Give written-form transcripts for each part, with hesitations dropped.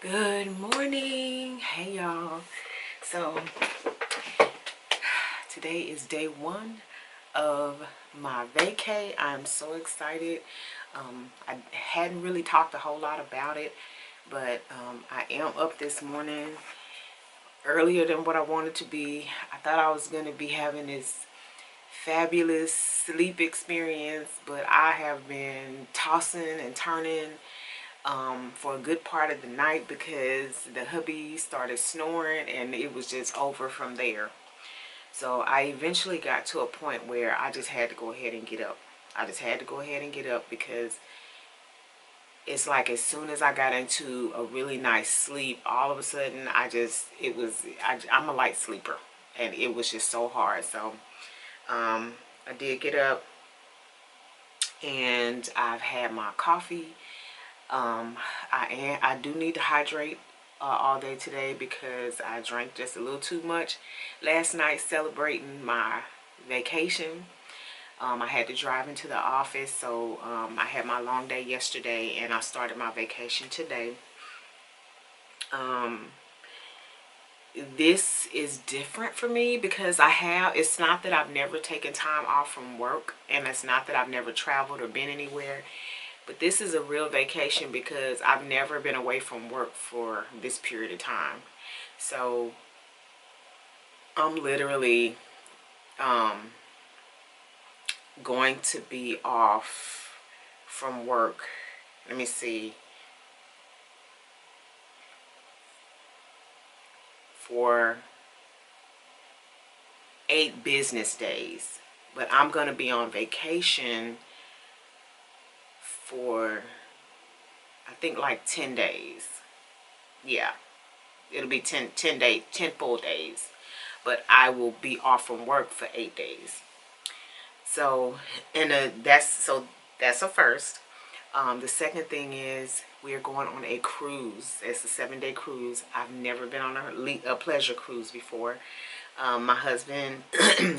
Good morning. Hey y'all. So today is day one of my vacay. I'm so excited. I hadn't really talked a whole lot about it, but I am up this morning earlier than what I wanted to be. I thought I was going to be having this fabulous sleep experience, but I have been tossing and turning for a good part of the night because the hubby started snoring and it was just over from there. So I eventually got to a point where I just had to go ahead and get up. I just had to go ahead and get up because it's like as soon as I got into a really nice sleep, all of a sudden I'm a light sleeper and it was just so hard. So I did get up and I've had my coffee. I do need to hydrate all day today because I drank just a little too much last night celebrating my vacation. I had to drive into the office, so I had my long day yesterday and I started my vacation today. This is different for me because it's not that I've never taken time off from work, and it's not that I've never traveled or been anywhere. But this is a real vacation because I've never been away from work for this period of time. So I'm literally going to be off from work. Let me see. For 8 business days. But I'm going to be on vacation for, I think, like 10 days. Yeah, it'll be 10 days, 10 full days. But I will be off from work for 8 days. So, that's a first. The second thing is we're going on a cruise. It's a 7-day cruise. I've never been on a pleasure cruise before. My husband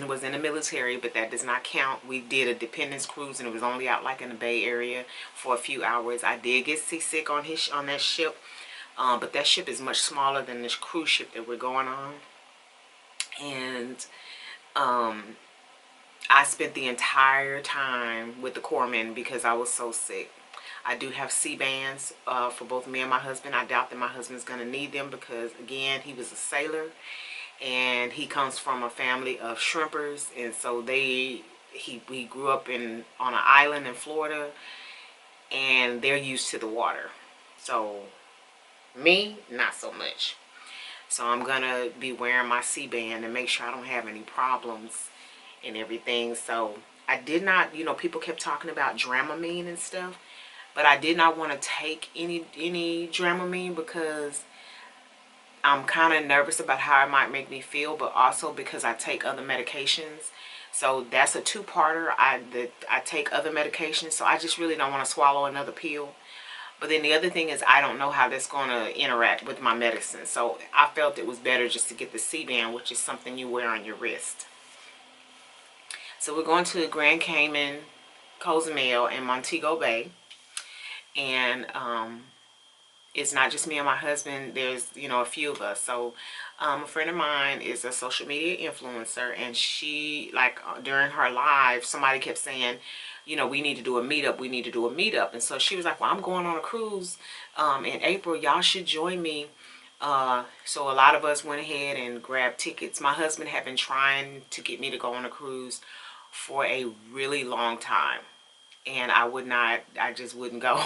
was in the military, but that does not count. We did a dependence cruise, and it was only out like in the Bay Area for a few hours. I did get seasick on that ship, but that ship is much smaller than this cruise ship that we're going on. And I spent the entire time with the corpsmen because I was so sick. I do have C-bands for both me and my husband. I doubt that my husband's going to need them because, again, he was a sailor. And he comes from a family of shrimpers. And so we grew up on an island in Florida. And they're used to the water. So, me, not so much. So I'm going to be wearing my C-band and make sure I don't have any problems and everything. So I did not, people kept talking about Dramamine and stuff, but I did not want to take any Dramamine because I'm kind of nervous about how it might make me feel, but also because I take other medications. So that's a two-parter. I take other medications, so I just really don't want to swallow another pill. But then the other thing is I don't know how that's going to interact with my medicine. So I felt it was better just to get the C-band, which is something you wear on your wrist. So we're going to Grand Cayman, Cozumel, and Montego Bay. And it's not just me and my husband. There's, a few of us. So a friend of mine is a social media influencer, and she, during her live, somebody kept saying, we need to do a meetup. We need to do a meetup. And so she was like, well, I'm going on a cruise in April. Y'all should join me. So a lot of us went ahead and grabbed tickets. My husband had been trying to get me to go on a cruise for a really long time, and I just wouldn't go.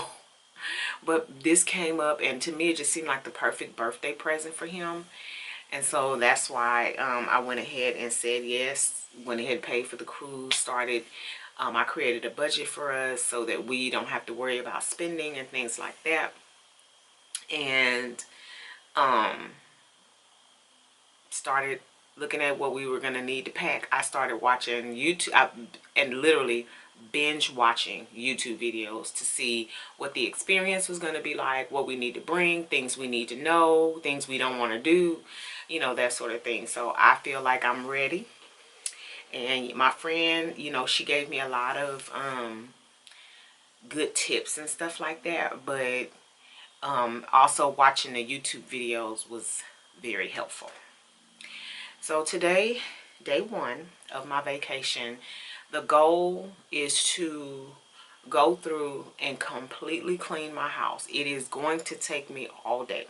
But this came up, and to me it just seemed like the perfect birthday present for him. And so that's why I went ahead and said yes, went ahead and paid for the cruise, started, I created a budget for us so that we don't have to worry about spending and things like that. And started looking at what we were going to need to pack. I started watching YouTube and literally binge watching YouTube videos to see what the experience was going to be like, what we need to bring, things we need to know, things we don't want to do, that sort of thing. So I feel like I'm ready. And my friend, she gave me a lot of good tips and stuff like that. But Also watching the YouTube videos was very helpful. So today, day one of my vacation, the goal is to go through and completely clean my house. It is going to take me all day.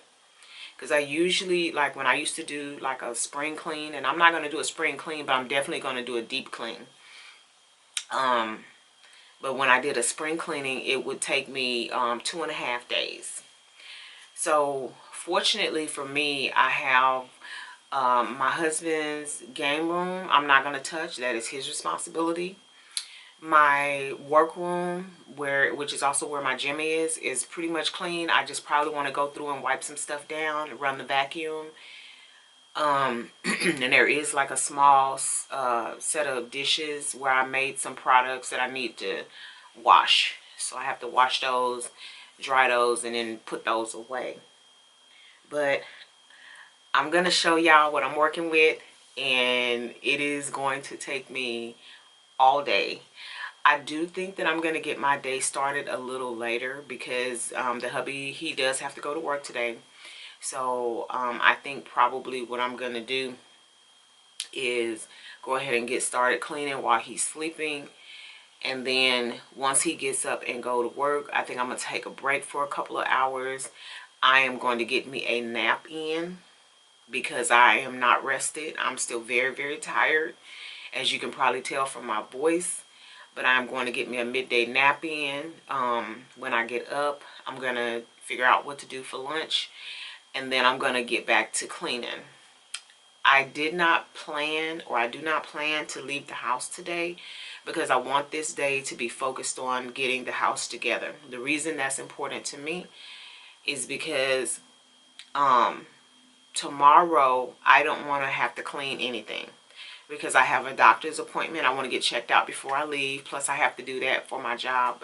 Because I usually, like when I used to do like a spring clean, and I'm not going to do a spring clean, but I'm definitely going to do a deep clean. But when I did a spring cleaning, it would take me 2.5 days. So fortunately for me, I have my husband's game room. I'm not going to touch. That is his responsibility. My work room, which is also where my gym is pretty much clean. I just probably want to go through and wipe some stuff down, run the vacuum. And there is like a small set of dishes where I made some products that I need to wash. So I have to wash those, dry those, and then put those away. But I'm going to show y'all what I'm working with, and it is going to take me all day. I do think that I'm going to get my day started a little later because the hubby, he does have to go to work today. So I think probably what I'm going to do is go ahead and get started cleaning while he's sleeping. And then once he gets up and go to work, I think I'm going to take a break for a couple of hours. I am going to get me a nap in because I am not rested. I'm still very, very tired, as you can probably tell from my voice. But I'm going to get me a midday nap in. When I get up, I'm going to figure out what to do for lunch. And then I'm going to get back to cleaning. I do not plan to leave the house today because I want this day to be focused on getting the house together. The reason that's important to me is because tomorrow I don't want to have to clean anything because I have a doctor's appointment. I want to get checked out before I leave. Plus I have to do that for my job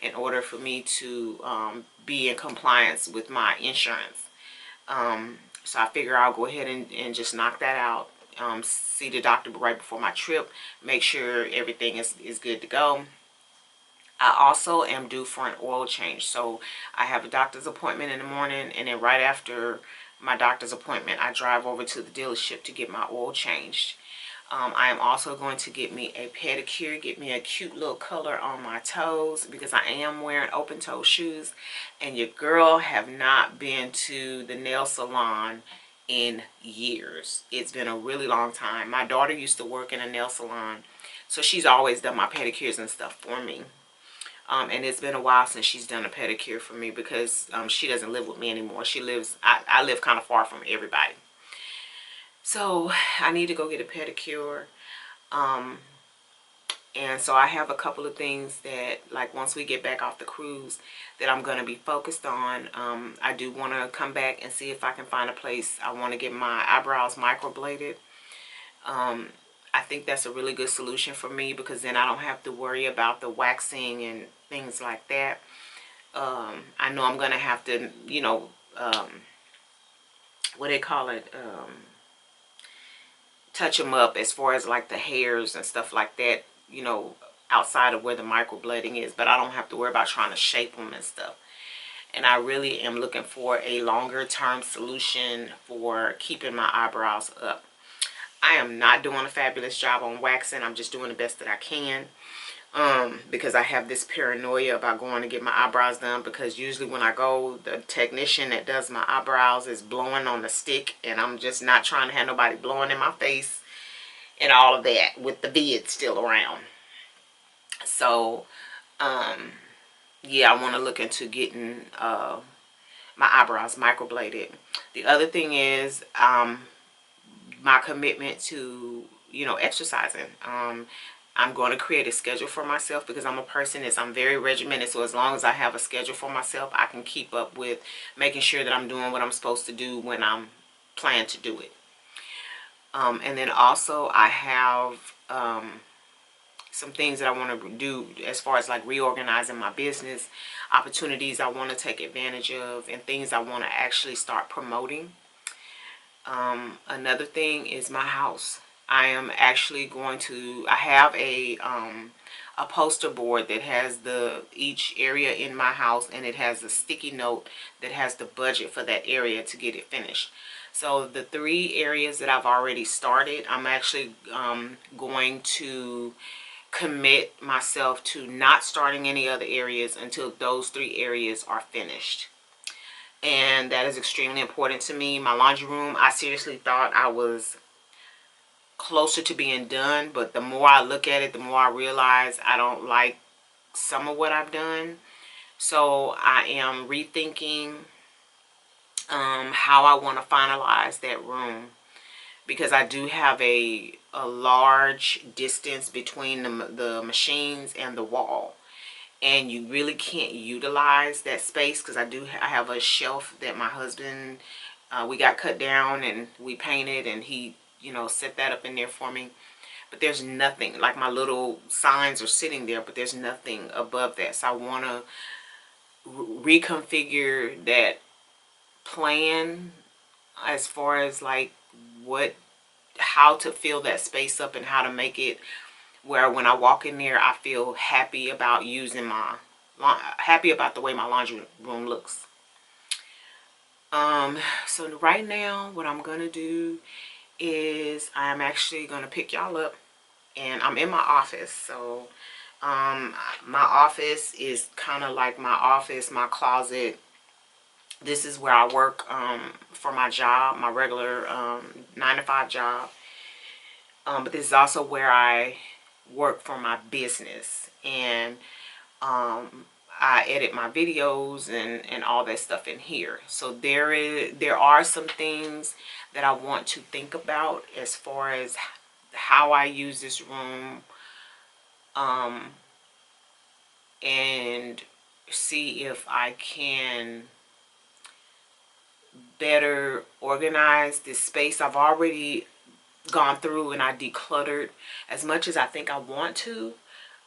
in order for me to be in compliance with my insurance. So I figure I'll go ahead and just knock that out. See the doctor right before my trip. Make sure everything is good to go. I also am due for an oil change. So I have a doctor's appointment in the morning, and then right after my doctor's appointment, I drive over to the dealership to get my oil changed. I am also going to get me a pedicure, get me a cute little color on my toes because I am wearing open toe shoes, and your girl have not been to the nail salon in years. It's been a really long time. My daughter used to work in a nail salon, so she's always done my pedicures and stuff for me. And it's been a while since she's done a pedicure for me because she doesn't live with me anymore. She lives, I live kind of far from everybody. So I need to go get a pedicure. And so I have a couple of things that, like, once we get back off the cruise, that I'm going to be focused on. I do want to come back and see if I can find a place. I want to get my eyebrows microbladed. I think that's a really good solution for me because then I don't have to worry about the waxing and things like that. I know I'm going to have to, you know, what they call it, touch them up as far as like the hairs and stuff like that, you know, outside of where the microblading is, but I don't have to worry about trying to shape them and stuff. And I really am looking for a longer term solution for keeping my eyebrows up. I am not doing a fabulous job on waxing. I'm just doing the best that I can. Because I have this paranoia about going to get my eyebrows done, because usually when I go, the technician that does my eyebrows is blowing on the stick, and I'm just not trying to have nobody blowing in my face and all of that with the vid still around. So yeah, I want to look into getting my eyebrows microbladed. The other thing is my commitment to, you know, exercising. I'm going to create a schedule for myself because I'm a person I'm very regimented. So as long as I have a schedule for myself, I can keep up with making sure that I'm doing what I'm supposed to do when I'm planning to do it. And then also I have some things that I want to do as far as like reorganizing my business, opportunities I want to take advantage of, and things I want to actually start promoting. Another thing is my house. I am actually going to, I have a a poster board that has each area in my house, and it has a sticky note that has the budget for that area to get it finished. So the 3 areas that I've already started, I'm actually going to commit myself to not starting any other areas until those 3 areas are finished. And that is extremely important to me. My laundry room, I seriously thought I was closer to being done, but the more I look at it, the more I realize I don't like some of what I've done. So I am rethinking how I want to finalize that room, because I do have a large distance between the machines and the wall, and you really can't utilize that space, because I have a shelf that my husband, we got cut down and we painted, and he, you know, set that up in there for me. But there's nothing, like my little signs are sitting there, but there's nothing above that. So I want to reconfigure that plan as far as like how to fill that space up, and how to make it where when I walk in there I feel happy about happy about the way my laundry room looks. So right now what I'm gonna do is I'm actually gonna pick y'all up, and I'm in my office. So my office is kind of like my office, my closet. This is where I work for my job, my regular 9-to-5 job. But this is also where I work for my business, and I edit my videos and all that stuff in here. So there are some things that I want to think about as far as how I use this room, and see if I can better organize this space. I've already gone through and I decluttered as much as I think I want to.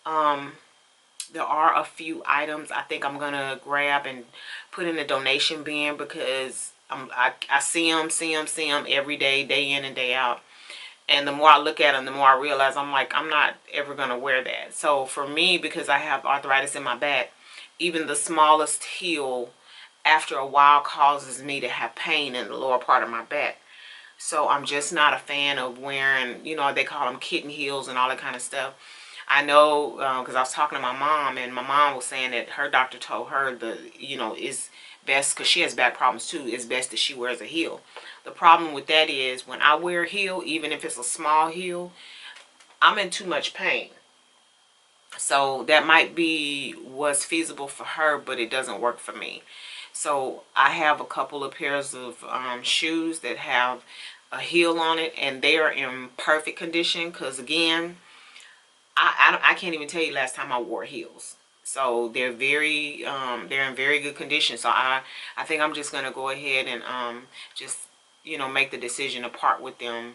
There are a few items I think I'm gonna grab and put in the donation bin, because I see them every day, day in and day out. And the more I look at them, the more I realize I'm like, I'm not ever gonna wear that. So for me, because I have arthritis in my back, even the smallest heel after a while causes me to have pain in the lower part of my back. So I'm just not a fan of wearing, you know, they call them kitten heels and all that kind of stuff. I know, because I was talking to my mom, and my mom was saying that her doctor told her it's best, because she has back problems too, it's best that she wears a heel. The problem with that is when I wear a heel, even if it's a small heel, I'm in too much pain. So that might be what's feasible for her, but it doesn't work for me. So I have a couple of pairs of shoes that have a heel on it, and they are in perfect condition, because again, I can't even tell you last time I wore heels. So they're in very good condition. So I think I'm just gonna go ahead and just make the decision to part with them.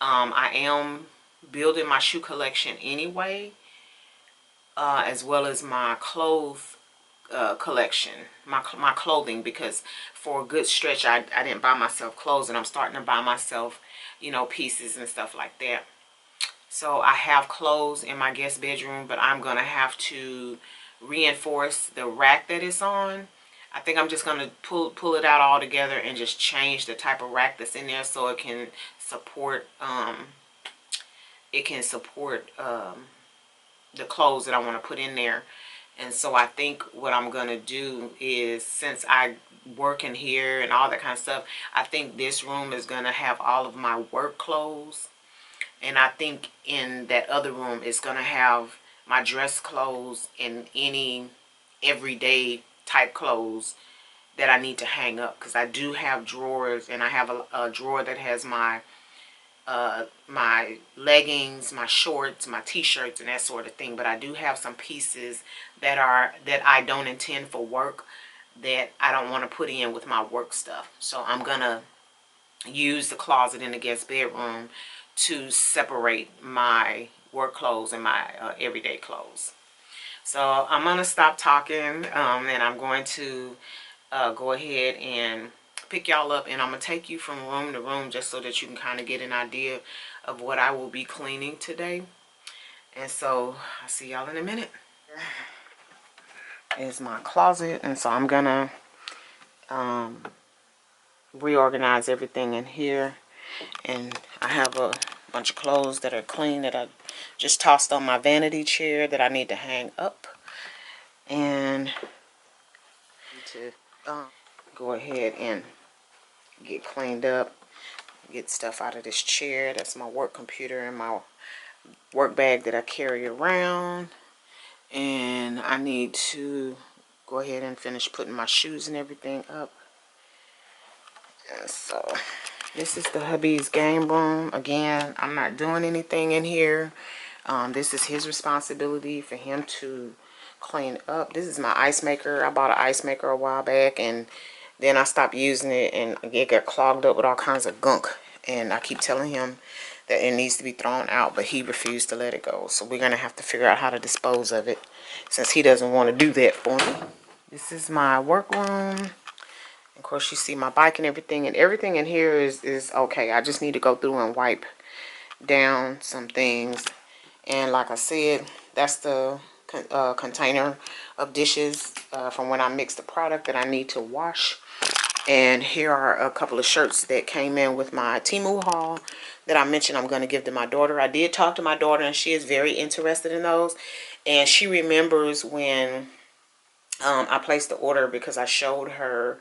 I am building my shoe collection anyway, as well as my clothes collection, my clothing, because for a good stretch I didn't buy myself clothes, and I'm starting to buy myself pieces and stuff like that. So I have clothes in my guest bedroom, but I'm gonna have to reinforce the rack that it's on. I think I'm just gonna pull it out all together and just change the type of rack that's in there, so it can support the clothes that I want to put in there. And so I think what I'm gonna do is, since I work in here and all that kind of stuff, I think this room is gonna have all of my work clothes, and I think in that other room it's gonna have my dress clothes and any everyday type clothes that I need to hang up, because I do have drawers, and I have a drawer that has my leggings, my shorts, my t-shirts, and that sort of thing. But I do have some pieces that I don't intend for work, that I don't want to put in with my work stuff. So I'm gonna use the closet in the guest bedroom to separate my work clothes and my everyday clothes. So I'm gonna stop talking, and I'm going to go ahead and pick y'all up, and I'm gonna take you from room to room just so that you can kind of get an idea of what I will be cleaning today. And so I'll see y'all in a minute. Is my closet, and so I'm gonna reorganize everything in here. And I have a bunch of clothes that are clean that I just tossed on my vanity chair that I need to hang up, and need to go ahead and get cleaned up, get stuff out of this chair. That's my work computer and my work bag that I carry around. And I need to go ahead and finish putting my shoes and everything up. And so this is the hubby's game room. Again, I'm not doing anything in here. This is his responsibility for him to clean up. This is my ice maker. I bought an ice maker a while back, and then I stopped using it, and it got clogged up with all kinds of gunk. And I keep telling him that it needs to be thrown out, but he refused to let it go. So we're going to have to figure out how to dispose of it, since he doesn't want to do that for me. This is my workroom. Of course, you see my bike and everything in here is okay. I just need to go through and wipe down some things. And like I said, that's the container of dishes from when I mixed the product that I need to wash. And here are a couple of shirts that came in with my Temu haul that I mentioned I'm going to give to my daughter. I did talk to my daughter, and she is very interested in those. And she remembers when I placed the order, because I showed her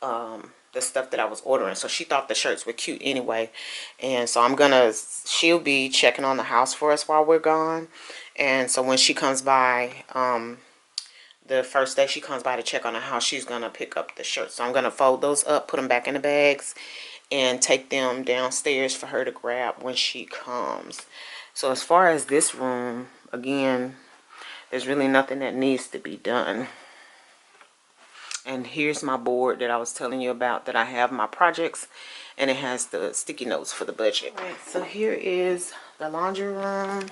the stuff that I was ordering. So she thought the shirts were cute anyway. And so she'll be checking on the house for us while we're gone. And so when she comes by, the first day she comes by to check on the house, she's going to pick up the shirts. So I'm going to fold those up, put them back in the bags, and take them downstairs for her to grab when she comes. So as far as this room, again, there's really nothing that needs to be done. And here's my board that I was telling you about, that I have my projects, and it has the sticky notes for the budget. Right, so here is the laundry room,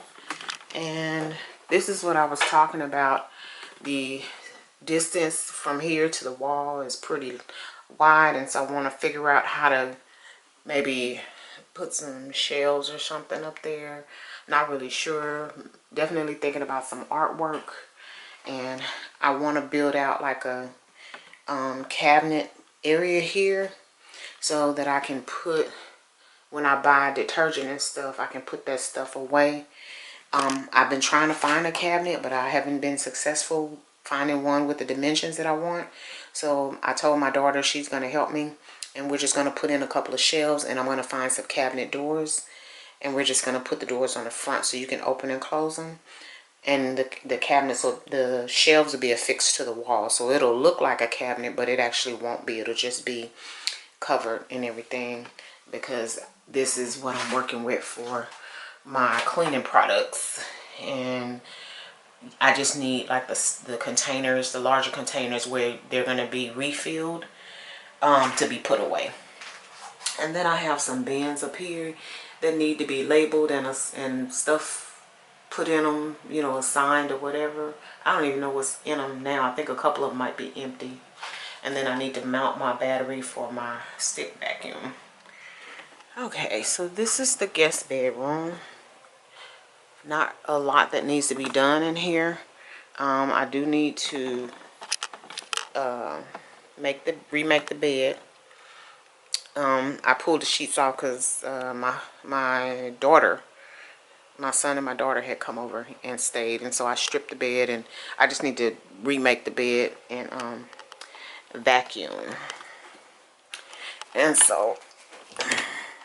and this is what I was talking about. The distance from here to the wall is pretty wide, and so I want to figure out how to maybe put some shelves or something up there. Not really sure. Definitely thinking about some artwork, and I want to build out like a cabinet area here, so that I can put, when I buy detergent and stuff, I can put that stuff away. I've been trying to find a cabinet, but I haven't been successful finding one with the dimensions that I want. So I told my daughter she's going to help me, and we're just going to put in a couple of shelves, and I'm going to find some cabinet doors, and we're just going to put the doors on the front so you can open and close them. And the cabinets, the shelves will be affixed to the wall. So it'll look like a cabinet, but it actually won't be. It'll just be covered and everything, because this is what I'm working with for my cleaning products. And I just need like the containers, the larger containers where they're going to be refilled to be put away. And then I have some bins up here that need to be labeled and stuff put in them, you know, assigned or whatever. I don't even know what's in them now. I think a couple of them might be empty. And then I need to mount my battery for my stick vacuum. Okay, so this is the guest bedroom. Not a lot that needs to be done in here. I do need to remake the bed. I pulled the sheets off because my daughter, my son and my daughter had come over and stayed, and so I stripped the bed, and I just need to remake the bed and vacuum. And so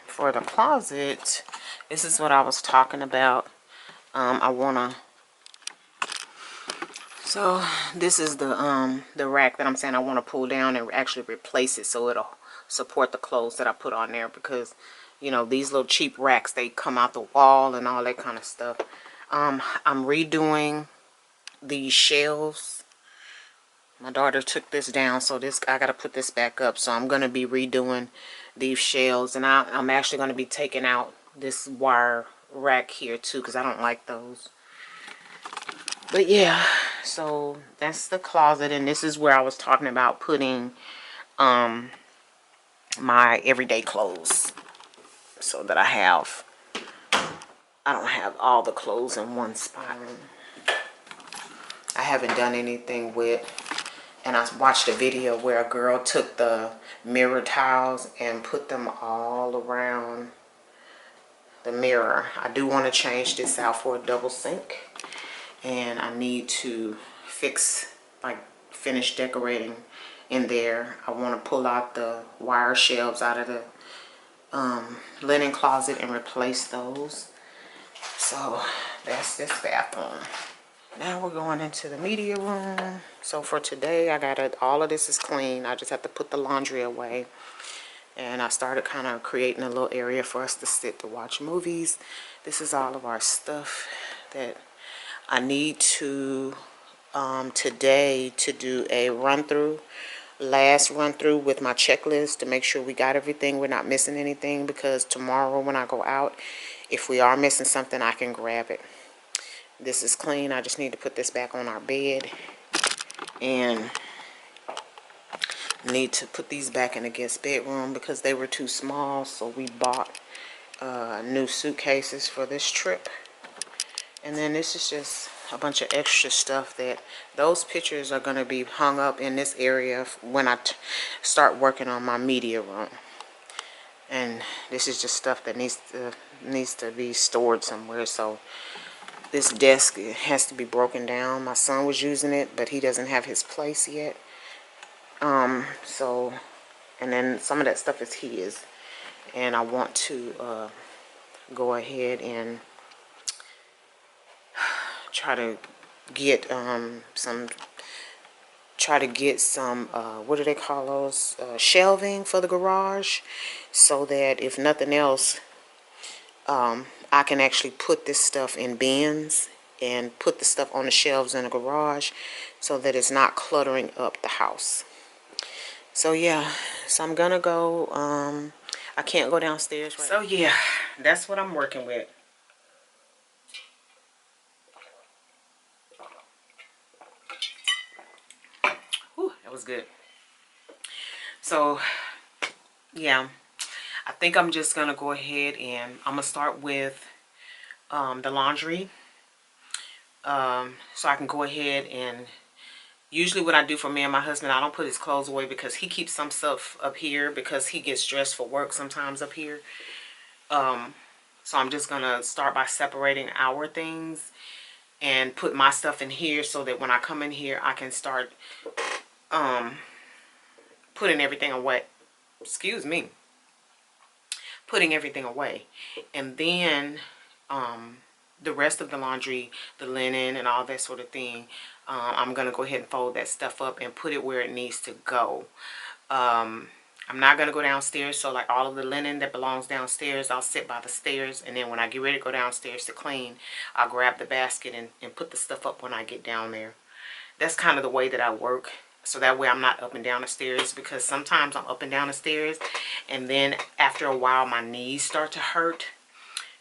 for the closet, this is what I was talking about. So this is the rack that I'm saying I want to pull down and actually replace it so it'll support the clothes that I put on there, because you know, these little cheap racks, they come out the wall and all that kind of stuff. I'm redoing these shelves. My daughter took this down, so I got to put this back up. So I'm going to be redoing these shelves, and I'm actually going to be taking out this wire rack here too, because I don't like those. But yeah, so that's the closet, and this is where I was talking about putting my everyday clothes, so that I have I don't have all the clothes in one spot. I haven't done anything with, and I watched a video where a girl took the mirror tiles and put them all around the mirror. I do want to change this out for a double sink, and I need to finish decorating in there. I want to pull out the wire shelves out of the linen closet and replace those. So that's this bathroom. Now we're going into the media room. So for today, all of this is clean. I just have to put the laundry away. And I started kind of creating a little area for us to sit to watch movies. This is all of our stuff that I need to today to do a last run through with my checklist to make sure we got everything, we're not missing anything, because tomorrow when I go out, if we are missing something, I can grab it. This is clean. I just need to put this back on our bed, and need to put these back in the guest bedroom because they were too small, so we bought new suitcases for this trip. And then this is just a bunch of extra stuff that those pictures are going to be hung up in this area when I start working on my media room. And this is just stuff that needs to be stored somewhere. So this desk, it has to be broken down. My son was using it, but he doesn't have his place yet. And then some of that stuff is his. And I want to go ahead and try to get some what do they call those, shelving for the garage, so that if nothing else, I can actually put this stuff in bins and put the stuff on the shelves in the garage so that it's not cluttering up the house. So yeah, so I'm gonna go, I can't go downstairs right now. So yeah, that's what I'm working with. Whew, that was good. So yeah, I think I'm just gonna go ahead and I'm gonna start with the laundry, so I can go ahead and usually what I do for me and my husband, I don't put his clothes away because he keeps some stuff up here because he gets dressed for work sometimes up here. So I'm just going to start by separating our things and put my stuff in here so that when I come in here, I can start putting everything away. Excuse me. Putting everything away. And then the rest of the laundry, the linen and all that sort of thing, I'm going to go ahead and fold that stuff up and put it where it needs to go. I'm not going to go downstairs, so like all of the linen that belongs downstairs, I'll sit by the stairs, and then when I get ready to go downstairs to clean, I'll grab the basket and put the stuff up when I get down there. That's kind of the way that I work, so that way I'm not up and down the stairs, because sometimes I'm up and down the stairs, and then after a while my knees start to hurt.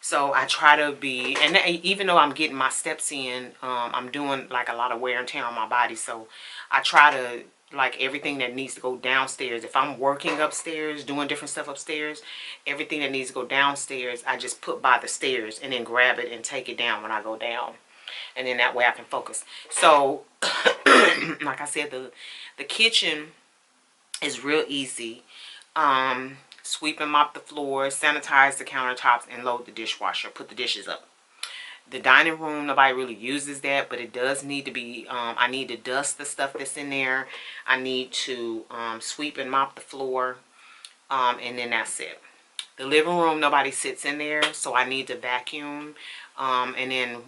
So I try to be, and even though I'm getting my steps in, I'm doing like a lot of wear and tear on my body. So I try to, like, everything that needs to go downstairs, if I'm working upstairs, doing different stuff upstairs, everything that needs to go downstairs, I just put by the stairs and then grab it and take it down when I go down. And then that way I can focus. So, like I said, the kitchen is real easy. Sweep and mop the floors, sanitize the countertops, and load the dishwasher. Put the dishes up. The dining room, nobody really uses that, but it does need to be, I need to dust the stuff that's in there. I need to sweep and mop the floor, and then that's it. The living room, nobody sits in there, so I need to vacuum, and then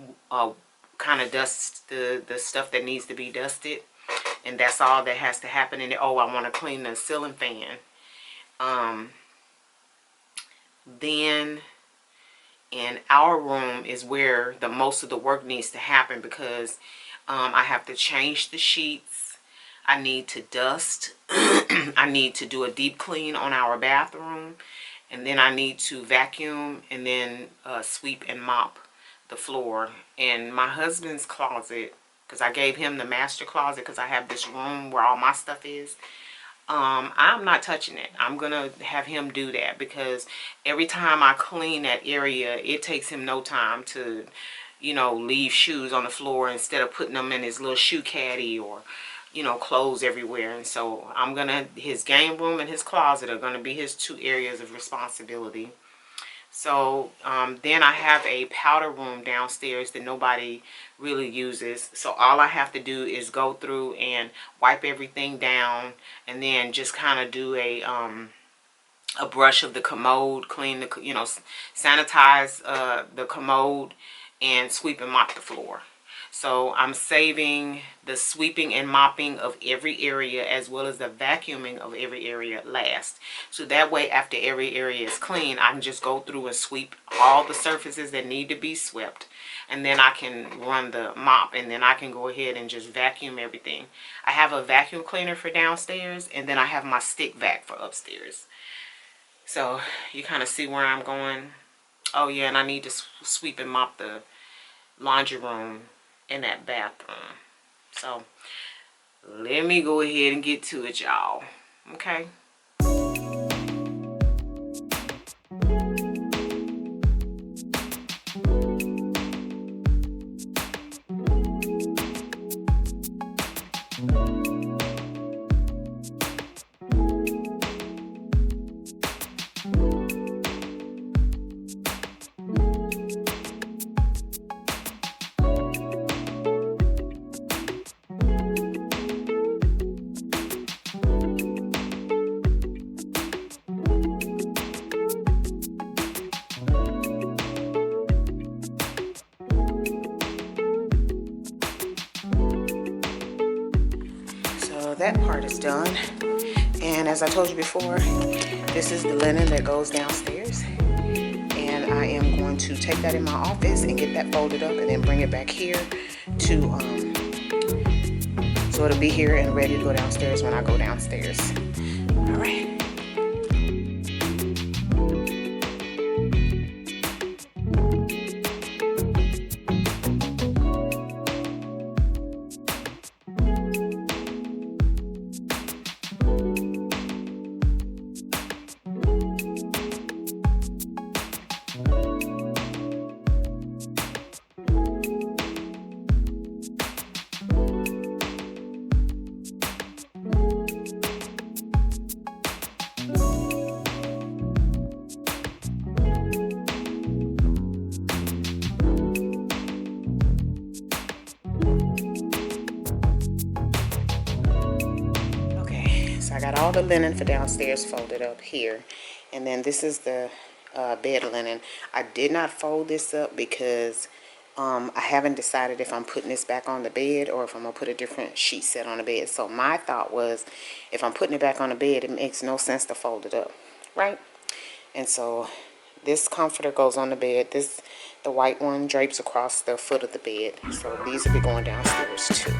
kind of dust the stuff that needs to be dusted. And that's all that has to happen. And oh, I want to clean the ceiling fan. Then in our room is where the most of the work needs to happen, because I have to change the sheets. I need to dust. I need to do a deep clean on our bathroom, and then I need to vacuum and then sweep and mop the floor. And my husband's closet, because I gave him the master closet because I have this room where all my stuff is. I'm not touching it. I'm gonna have him do that, because every time I clean that area, it takes him no time to, you know, leave shoes on the floor instead of putting them in his little shoe caddy, or, you know, clothes everywhere. And so I'm gonna, his game room and his closet are gonna be his 2 areas of responsibility. So then I have a powder room downstairs that nobody really uses. So all I have to do is go through and wipe everything down, and then just kind of do a brush of the commode, clean the, you know, sanitize the commode, and sweep and mop the floor. So I'm saving the sweeping and mopping of every area, as well as the vacuuming of every area, last. So that way, after every area is clean, I can just go through and sweep all the surfaces that need to be swept. And then I can run the mop, and then I can go ahead and just vacuum everything. I have a vacuum cleaner for downstairs, and then I have my stick vac for upstairs. So you kind of see where I'm going. Oh yeah, and I need to sweep and mop the laundry room in that bathroom. So let me go ahead and get to it, y'all. Okay. That part is done, and as I told you before, this is the linen that goes downstairs, and I am going to take that in my office and get that folded up, and then bring it back here to so it'll be here and ready to go downstairs when I go downstairs. All right. I got all the linen for downstairs folded up here, and then this is the bed linen. I did not fold this up because I haven't decided if I'm putting this back on the bed or if I'm gonna put a different sheet set on the bed. So my thought was, if I'm putting it back on the bed, it makes no sense to fold it up, right? And so this comforter goes on the bed. The white one drapes across the foot of the bed. So these will be going downstairs too.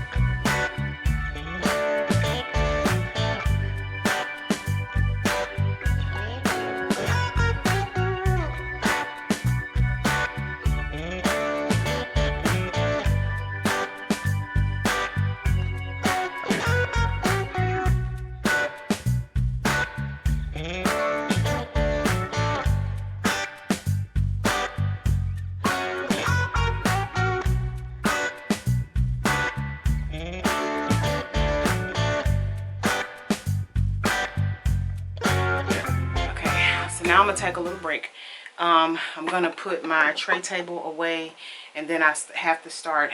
Now I'm gonna take a little break. I'm gonna put my tray table away, and then I have to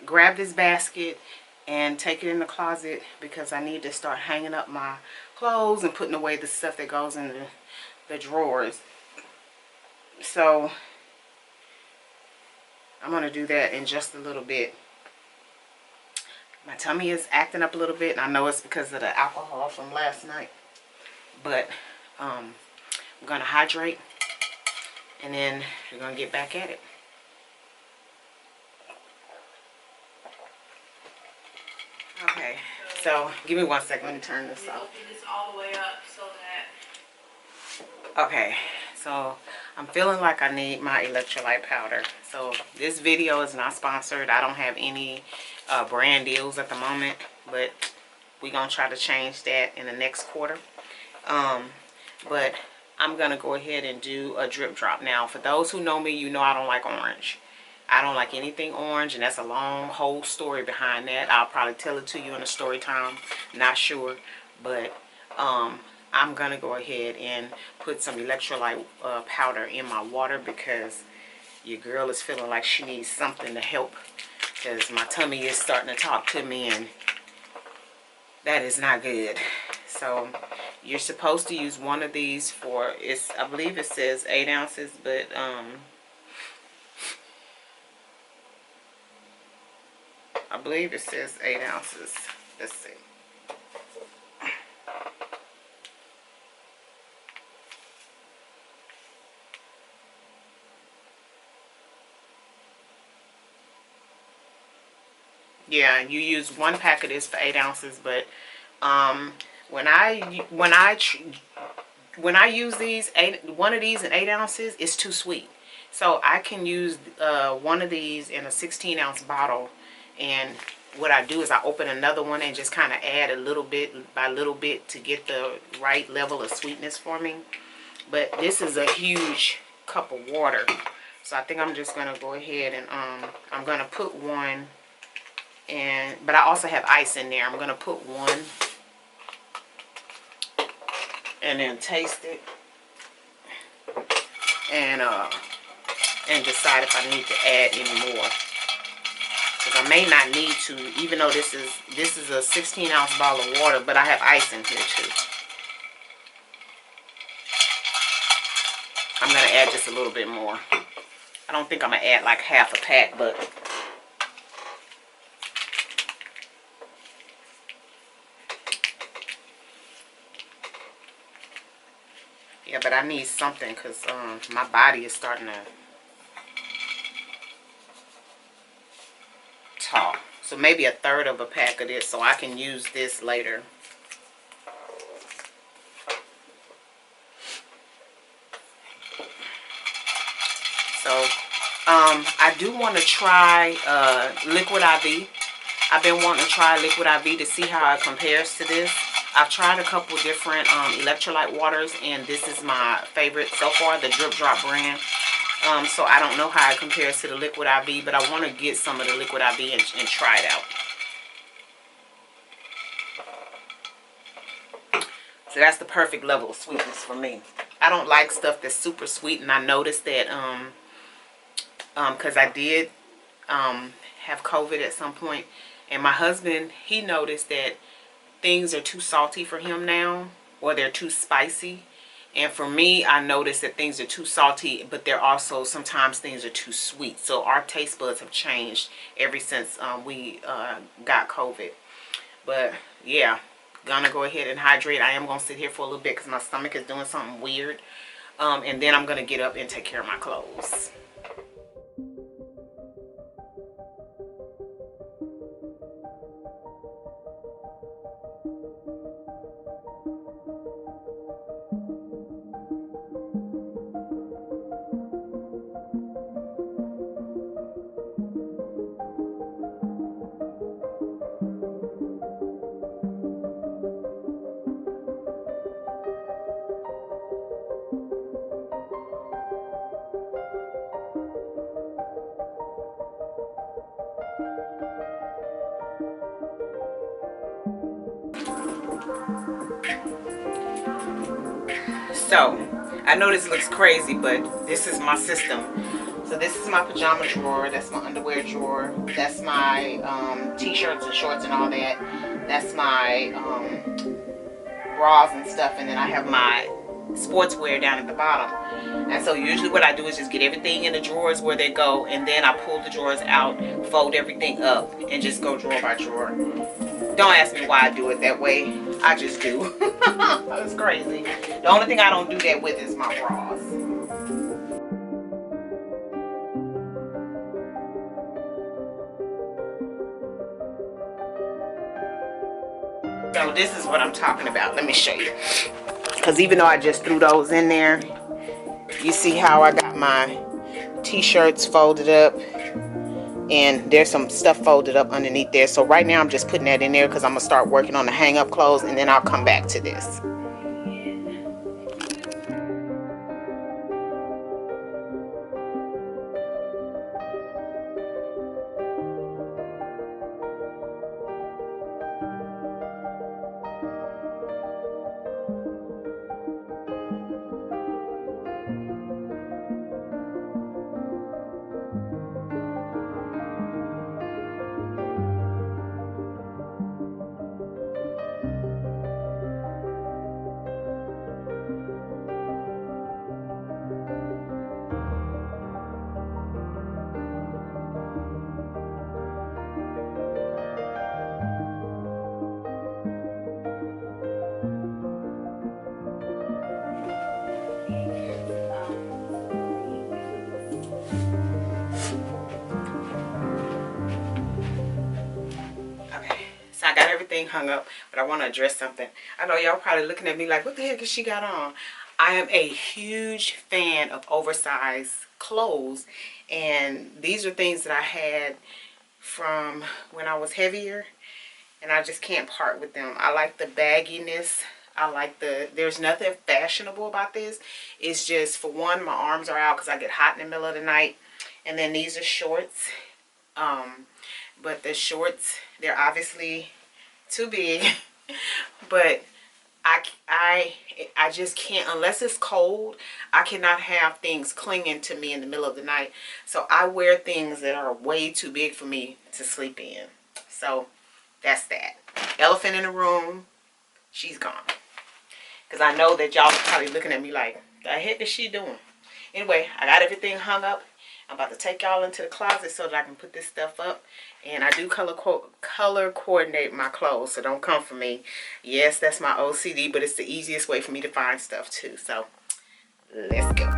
grab this basket and take it in the closet, because I need to start hanging up my clothes and putting away the stuff that goes in the drawers. So I'm gonna do that in just a little bit. My tummy is acting up a little bit, and I know it's because of the alcohol from last night, but I'm going to hydrate, and then we're going to get back at it. Okay, so give me 1 second. Let me turn this off. Open this all the way up so that... Okay, so I'm feeling like I need my electrolyte powder. So this video is not sponsored. I don't have any brand deals at the moment, but we're going to try to change that in the next quarter. But I'm going to go ahead and do a drip drop. Now, for those who know me, you know I don't like orange. I don't like anything orange, and that's a long whole story behind that. I'll probably tell it to you in a story time. Not sure. But I'm going to go ahead and put some electrolyte powder in my water because your girl is feeling like she needs something to help, because my tummy is starting to talk to me, and that is not good. So you're supposed to use one of these for, I believe it says 8 ounces, but I believe it says 8 ounces. Let's see. Yeah, you use 1 pack of this for 8 ounces, but when I use these, one of these in 8 ounces, it's too sweet. So I can use one of these in a 16-ounce bottle, and what I do is I open another one and just kind of add a little bit by little bit to get the right level of sweetness for me. But this is a huge cup of water, so I think I'm just going to go ahead and I'm going to put one. But I also have ice in there. I'm going to put one and then taste it and decide if I need to add any more, because I may not need to, even though this is a 16-ounce bottle of water, but I have ice in here too. I'm going to add just a little bit more. I don't think I'm going to add like half a pack, but yeah, but I need something because my body is starting to talk. So maybe a third of a pack of this, so I can use this later. So I do want to try Liquid IV. I've been wanting to try Liquid IV to see how it compares to this. I've tried a couple different electrolyte waters, and this is my favorite so far, the Drip Drop brand. So I don't know how it compares to the Liquid IV, but I want to get some of the Liquid IV and try it out. So that's the perfect level of sweetness for me. I don't like stuff that's super sweet, and I noticed that because I did have COVID at some point, and my husband, he noticed that things are too salty for him now, or they're too spicy. And for me, I noticed that things are too salty, but they're also, sometimes things are too sweet. So our taste buds have changed ever since we got COVID. But yeah, gonna go ahead and hydrate. I am gonna sit here for a little bit because my stomach is doing something weird. And then I'm gonna get up and take care of my clothes. So, I know this looks crazy, but this is my system. So this is my pajama drawer, that's my underwear drawer, that's my t-shirts and shorts and all that, that's my bras and stuff, and then I have my sportswear down at the bottom. And so usually what I do is just get everything in the drawers where they go, and then I pull the drawers out, fold everything up, and just go drawer by drawer. Don't ask me why I do it that way. I just do. It's crazy. The only thing I don't do that with is my bras. So this is what I'm talking about. Let me show you. Because even though I just threw those in there, you see how I got my t-shirts folded up. and there's some stuff folded up underneath there. So right now I'm just putting that in there because I'm gonna start working on the hang up clothes, and then I'll come back to this. So I got everything hung up, but I want to address something. I know y'all probably looking at me like, what the heck has she got on? I am a huge fan of oversized clothes, and these are things that I had from when I was heavier, and I just can't part with them. I like the bagginess. I like there's nothing fashionable about this. It's just, for one, my arms are out because I get hot in the middle of the night. And then these are shorts. But the shorts, they're obviously too big. But I just can't, unless it's cold, I cannot have things clinging to me in the middle of the night. So I wear things that are way too big for me to sleep in. So that's that. Elephant in the room, she's gone. Because I know that y'all are probably looking at me like, the heck is she doing? Anyway, I got everything hung up. I'm about to take y'all into the closet so that I can put this stuff up. And I do color coordinate my clothes, so don't come for me. Yes, that's my OCD, but it's the easiest way for me to find stuff too. So let's go.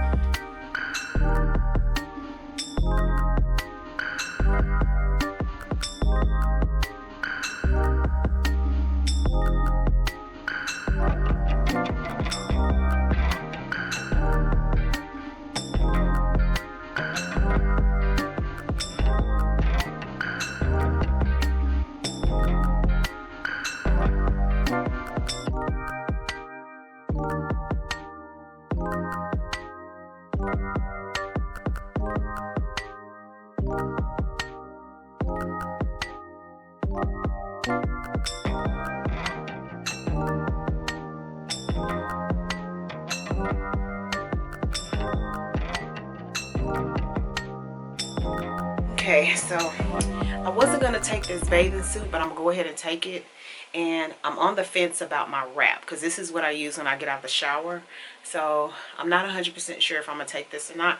Okay, so I wasn't going to take this bathing suit, but I'm going to go ahead and take it. And I'm on the fence about my wrap, because this is what I use when I get out the shower. So I'm not 100% sure if I'm going to take this or not.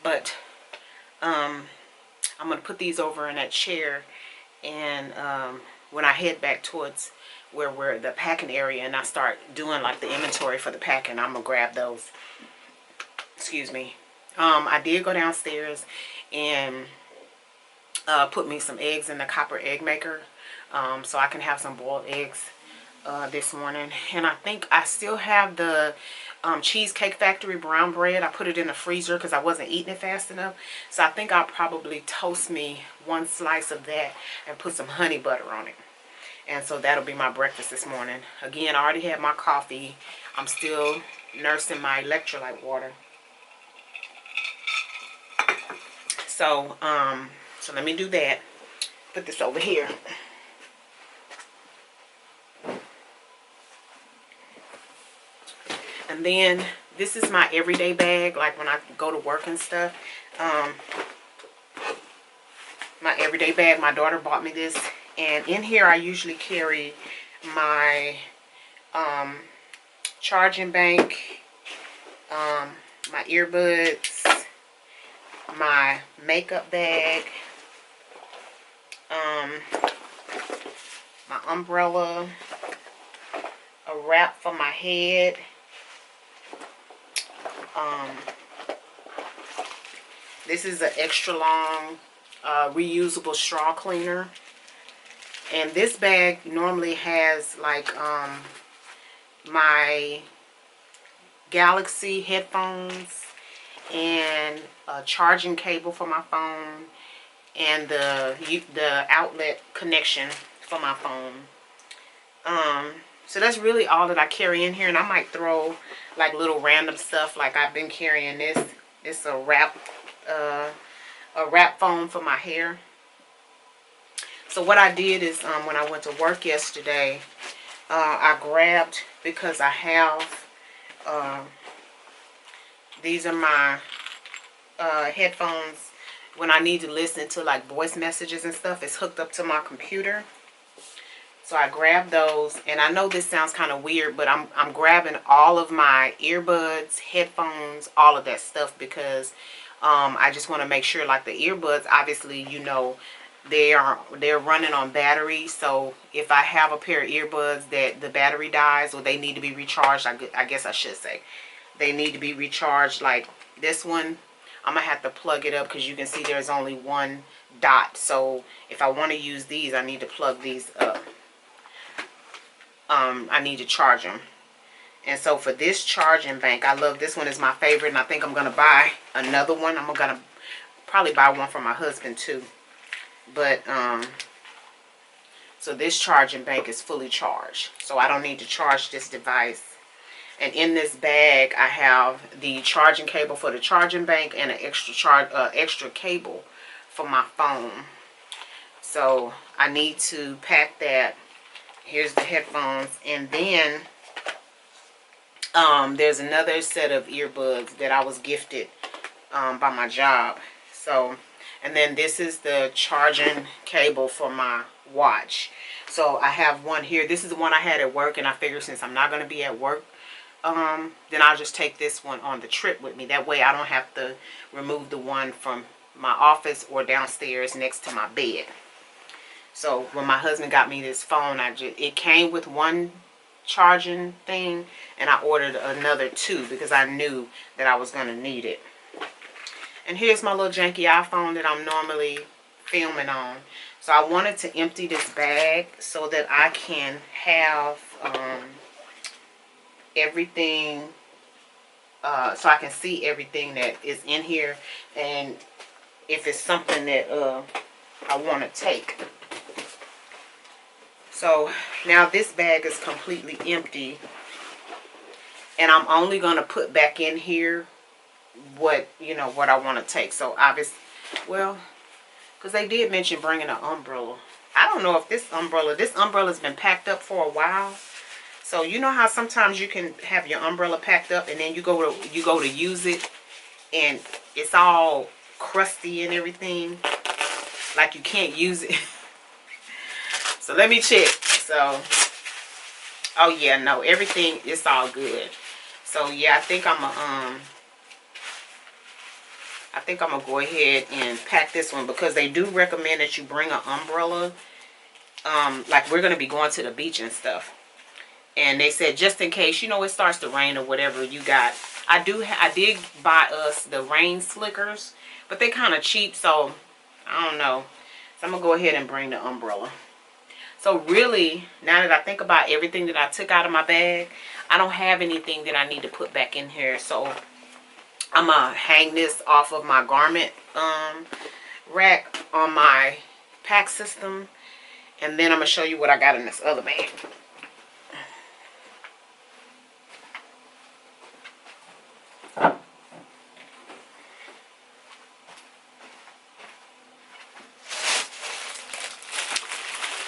But I'm going to put these over in that chair. And when I head back towards where we're the packing area and I start doing like the inventory for the packing, I'm going to grab those. Excuse me. I did go downstairs and put me some eggs in the copper egg maker, so I can have some boiled eggs this morning. And I think I still have the Cheesecake Factory brown bread. I put it in the freezer because I wasn't eating it fast enough. So I think I'll probably toast me one slice of that and put some honey butter on it. And so that'll be my breakfast this morning. Again, I already had my coffee. I'm still nursing my electrolyte water. So, so let me do that. Put this over here. And then this is my everyday bag, like when I go to work and stuff. My everyday bag, my daughter bought me this. And in here I usually carry my charging bank, my earbuds, my makeup bag, my umbrella, a wrap for my head, this is an extra long reusable straw cleaner. And this bag normally has like my Galaxy headphones and a charging cable for my phone and the outlet connection for my phone. So that's really all that I carry in here, and I might throw like little random stuff. Like I've been carrying this. It's a wrap foam for my hair. So what I did is when I went to work yesterday, I grabbed, because I have these are my headphones when I need to listen to like voice messages and stuff. It's hooked up to my computer. So I grabbed those, and I know this sounds kind of weird, but I'm grabbing all of my earbuds, headphones, all of that stuff, because I just want to make sure, like the earbuds, obviously, you know, they're running on battery. So if I have a pair of earbuds that the battery dies or they need to be recharged, I guess I should say, they need to be recharged. Like this one, I'm gonna have to plug it up, because you can see there's only one dot. So if I want to use these, I need to plug these up. I need to charge them. And so for this charging bank, I love this one, is my favorite, and I think I'm gonna buy another one. I'm gonna probably buy one for my husband too. But so this charging bank is fully charged, so I don't need to charge this device. And in this bag, I have the charging cable for the charging bank and an extra cable for my phone. So I need to pack that. Here's the headphones, and then there's another set of earbuds that I was gifted by my job. So, and then this is the charging cable for my watch. So I have one here. This is the one I had at work, and I figured since I'm not going to be at work, then I'll just take this one on the trip with me. That way I don't have to remove the one from my office or downstairs next to my bed. So when my husband got me this phone, it came with one charging thing, and I ordered another 2 because I knew that I was going to need it. And here's my little janky iPhone that I'm normally filming on. So I wanted to empty this bag so that I can have everything, so I can see everything that is in here, and if it's something that I want to take. So now this bag is completely empty, and I'm only going to put back in here what I want to take. So obviously, well, because they did mention bringing an umbrella. I don't know if this umbrella's been packed up for a while. So you know how sometimes you can have your umbrella packed up, and then you go to use it, and it's all crusty and everything, like you can't use it. So let me check. So, oh yeah, no, everything is all good. So yeah, I think I'm gonna go ahead and pack this one, because they do recommend that you bring an umbrella. Like we're gonna be going to the beach and stuff, and they said just in case, it starts to rain or whatever you got. I did buy us the rain slickers, but they kind of cheap, so I don't know. So I'm gonna go ahead and bring the umbrella. So really, now that I think about everything that I took out of my bag, I don't have anything that I need to put back in here. So I'm going to hang this off of my garment rack on my pack system. And then I'm going to show you what I got in this other bag.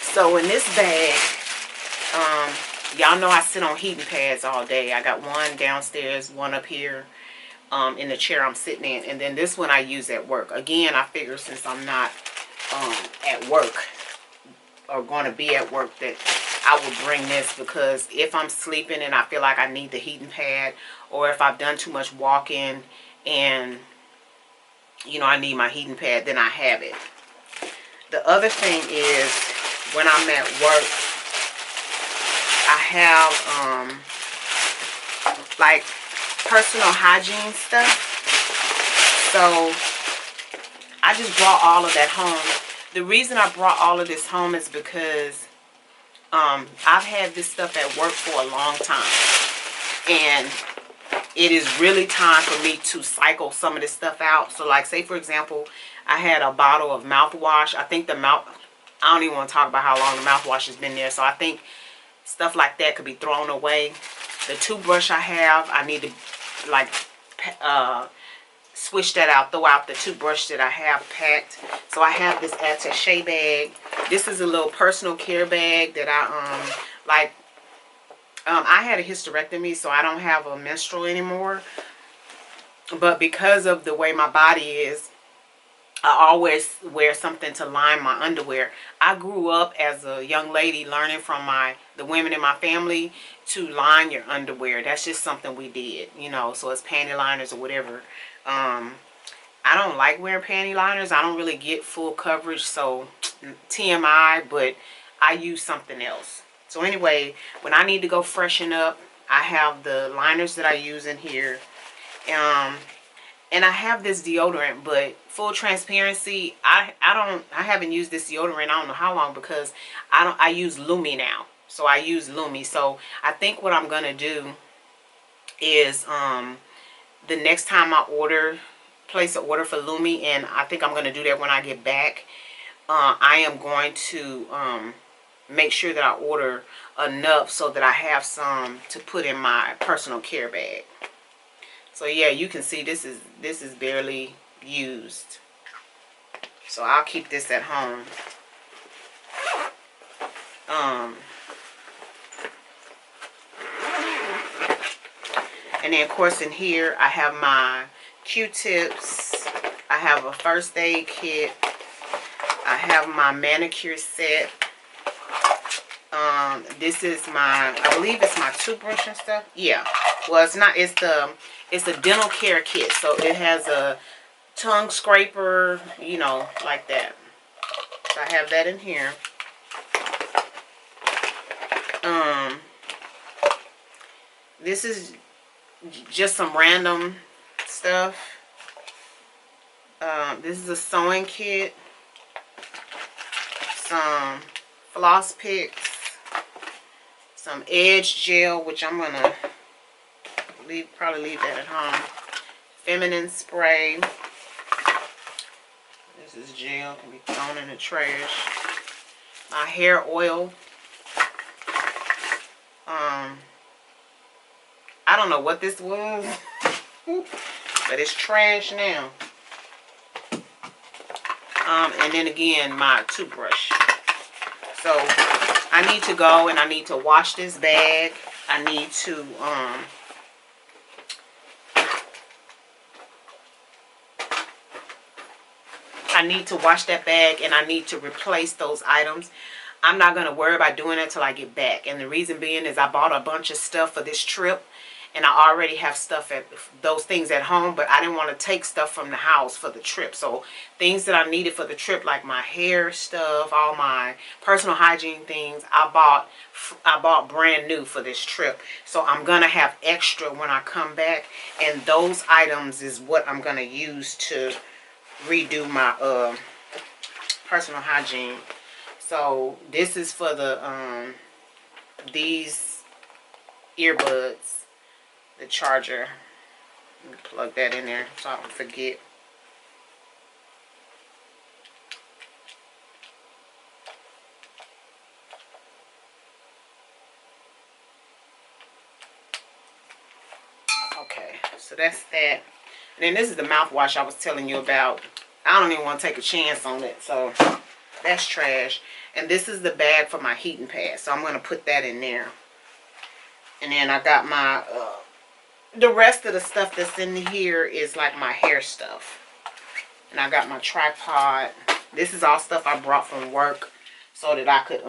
So in this bag, y'all know I sit on heating pads all day. I got one downstairs, one up here in the chair I'm sitting in. And then this one I use at work. Again, I figure since I'm not at work or going to be at work, that I will bring this, because if I'm sleeping and I feel like I need the heating pad, or if I've done too much walking and, I need my heating pad, then I have it. The other thing is, when I'm at work, I have like personal hygiene stuff. So I just brought all of that home. The reason I brought all of this home is because I've had this stuff at work for a long time, and it is really time for me to cycle some of this stuff out. So like, say for example, I had a bottle of mouthwash. I think I don't even want to talk about how long the mouthwash has been there. So I think stuff like that could be thrown away. The toothbrush I have, I need to like switch that out, throw out the toothbrush that I have packed. So I have this attaché bag. This is a little personal care bag that I had a hysterectomy, so I don't have a menstrual anymore. But because of the way my body is, I always wear something to line my underwear. I grew up as a young lady learning from the women in my family to line your underwear. That's just something we did, you know, so it's panty liners or whatever. I don't like wearing panty liners. I don't really get full coverage, so TMI, but I use something else. So anyway, when I need to go freshen up, I have the liners that I use in here. And I have this deodorant, but full transparency, I haven't used this deodorant I don't know how long, because I use Lumi now. So I use Lumi. So I think what I'm gonna do is the next time I place an order for Lumi, and I think I'm gonna do that when I get back. I am going to make sure that I order enough so that I have some to put in my personal care bag. So yeah, you can see this is barely used. So I'll keep this at home. And then of course in here I have my Q-tips. I have a first aid kit. I have my manicure set. This is I believe it's my toothbrush and stuff. Yeah. Well, it's not. It's a dental care kit. So it has a tongue scraper, you know, like that. So I have that in here. This is just some random stuff. This is a sewing kit. Some floss picks. Some edge gel, which I'm gonna probably leave that at home. Feminine spray. This is gel, can be thrown in the trash. My hair oil. I don't know what this was, but it's trash now. And then again, my toothbrush. So I need to go and I need to wash this bag. I need to wash that bag, and I need to replace those items. I'm not going to worry about doing it till I get back. And the reason being is I bought a bunch of stuff for this trip, and I already have stuff those things at home, but I didn't want to take stuff from the house for the trip. So things that I needed for the trip, like my hair stuff, all my personal hygiene things, I bought brand new for this trip. So I'm going to have extra when I come back, and those items is what I'm going to use to redo my personal hygiene. So this is for the these earbuds, the charger. Let me plug that in there so I don't forget. Okay, so that's that. And then this is the mouthwash I was telling you about. I don't even want to take a chance on it, so that's trash. And this is the bag for my heating pad, so I'm going to put that in there. And then I got my the rest of the stuff that's in here is like my hair stuff. And I got my tripod. This is all stuff I brought from work so that I could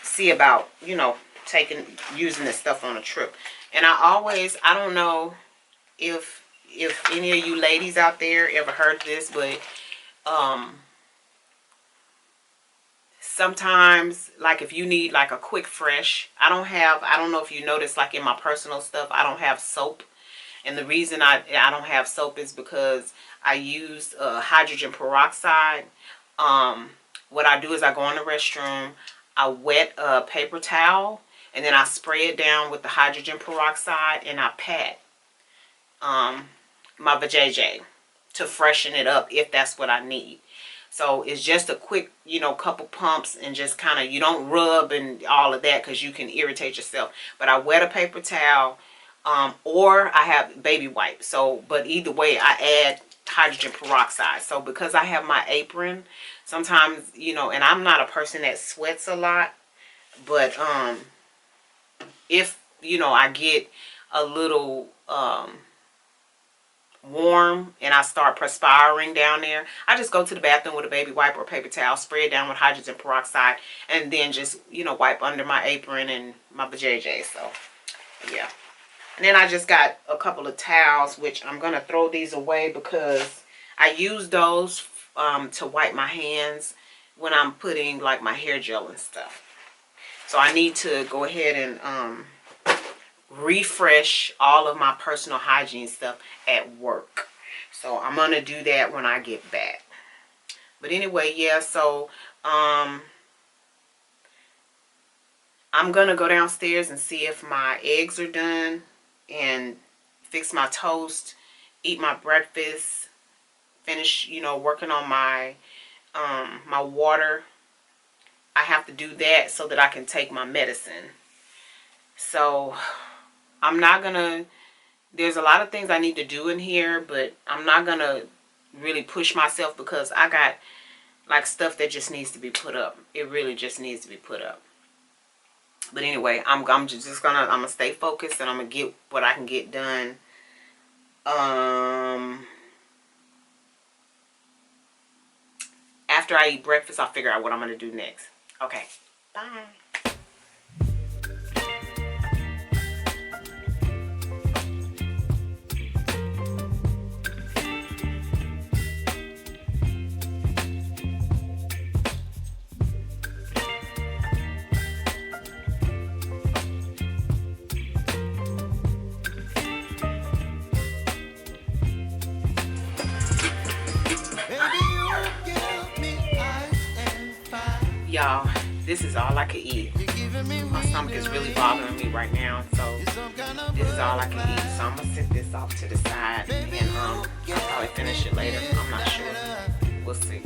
see about, you know, using this stuff on a trip. And I don't know if any of you ladies out there ever heard of this, but sometimes, like if you need like a quick fresh, I don't know if you noticed, like in my personal stuff, I don't have soap. And the reason I don't have soap is because I use hydrogen peroxide. What I do is I go in the restroom, I wet a paper towel and then I spray it down with the hydrogen peroxide, and I pat my vajayjay to freshen it up if that's what I need. So it's just a quick, you know, couple pumps, and just kind of, you don't rub and all of that because you can irritate yourself. But I wet a paper towel, or I have baby wipes. So, but either way, I add hydrogen peroxide. So because I have my apron, sometimes, you know, and I'm not a person that sweats a lot, but if, you know, I get a little warm and I start perspiring down there, I just go to the bathroom with a baby wipe or paper towel, spray it down with hydrogen peroxide, and then just, you know, wipe under my apron and my vajayjay. So yeah. And then I just got a couple of towels, which I'm gonna throw these away because I use those to wipe my hands when I'm putting like my hair gel and stuff. So I need to go ahead and refresh all of my personal hygiene stuff at work. So I'm gonna do that when I get back. But anyway, yeah, so I'm gonna go downstairs and see if my eggs are done, and fix my toast, eat my breakfast, finish, you know, working on my my water. I have to do that so that I can take my medicine. So I'm not gonna, there's a lot of things I need to do in here, but I'm not gonna really push myself because I got like stuff that just needs to be put up. It really just needs to be put up. But anyway, I'm gonna stay focused, and I'm gonna get what I can get done. After I eat breakfast, I'll figure out what I'm gonna do next. Okay, bye. Y'all, this is all I can eat. My stomach is really bothering me right now, so this is all I can eat. So I'm gonna sit this off to the side, and I'll probably finish it later. I'm not sure. We'll see.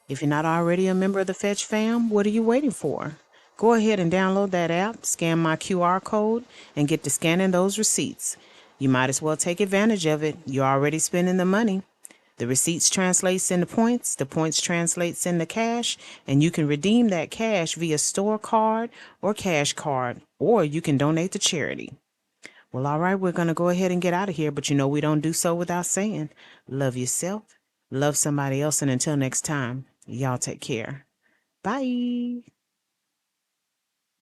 If you're not already a member of the Fetch fam, what are you waiting for? Go ahead and download that app, scan my QR code, and get to scanning those receipts. You might as well take advantage of it. You're already spending the money. The receipts translates into points, the points translates into cash, and you can redeem that cash via store card or cash card, or you can donate to charity. Well, all right, we're going to go ahead and get out of here, but you know we don't do so without saying, love yourself, love somebody else, and until next time, y'all take care. Bye.